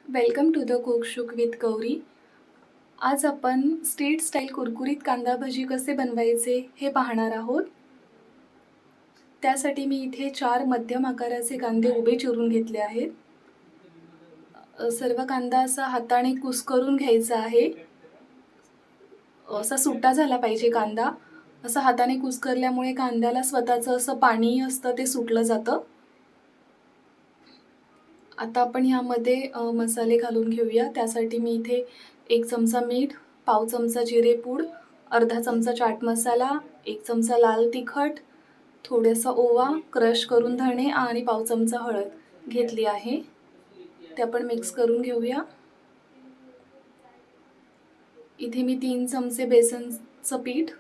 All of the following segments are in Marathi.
वेलकम टू द कुक शुक विथ गौरी. आज आपण स्ट्रीट स्टाईल कुरकुरीत कांदा भजी कसे बनवायचे हे पाहणार आहोत. त्यासाठी मी इथे 4 मध्यम आकाराचे कांदे उभे चिरून घेतले आहेत. सर्व कांदा असा हाताने कुस्करून घ्यायचा आहे. असा सुट्टा झाला पाहिजे कांदा. असा हाताने कुस्करल्यामुळे कांद्याला स्वतःचं असं पाणी असतं ते सुटलं जातं. आता आपण ह्यामध्ये मसाले घालून घेऊया. त्यासाठी मी इथे 1 चमचा मीठ, पाव चमचा जिरेपूड, अर्धा चमचा चाट मसाला, 1 चमचा लाल तिखट, थोडासा ओवा, क्रश करून धणे आणि पाव चमचा हळद घेतली आहे. ते आपण मिक्स करून घेऊया. इथे मी 3 चमचे बेसनचं पीठ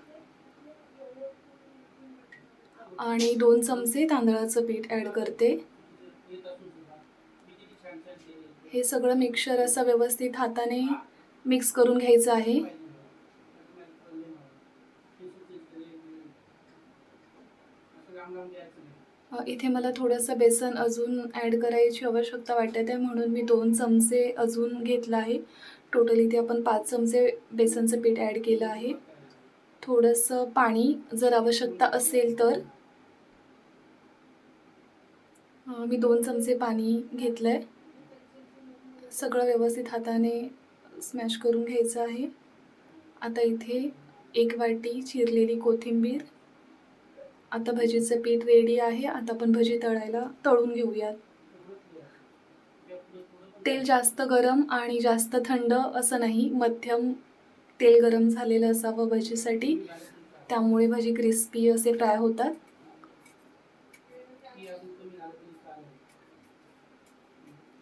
आणि 2 चमचे तांदळाचं पीठ ॲड करते. हे सगळं मिक्सचर असं व्यवस्थित हाताने मिक्स करून घ्यायचं आहे. इथे मला थोडंसं बेसन अजून ॲड करायची आवश्यकता वाटत आहे, म्हणून मी 2 चमचे अजून घेतलं आहे. टोटल इथे आपण 5 चमचे बेसनचं पीठ ॲड केलं आहे. थोडंसं पाणी जर आवश्यकता असेल तर मी 2 चमचे पाणी घेतलं आहे. सगळं व्यवस्थित हाताने स्मॅश करून घ्यायचं आहे. आता इथे 1 वाटी चिरलेली कोथिंबीर. आता भजीचं पीठ रेडी आहे. आता आपण भजी तळून घेऊयात. तेल जास्त गरम आणि जास्त थंड असं नाही, मध्यम तेल गरम झालेलं असावं भजीसाठी. त्यामुळे भजी क्रिस्पी असे फ्राय होतात.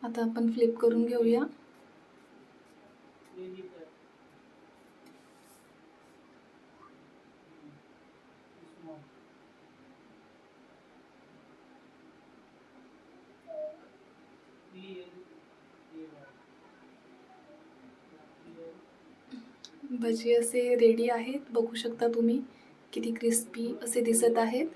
आता आपण फ्लिप करून घेऊया. भजी असे रेडी आहेत. बघू शकता तुम्ही किती क्रिस्पी असे दिसत आहेत.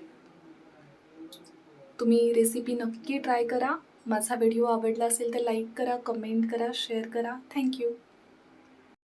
तुम्ही रेसिपी नक्की ट्राय करा. माझा व्हिडिओ आवडला असेल तर लाईक करा, कमेंट करा, शेअर करा. थँक्यू.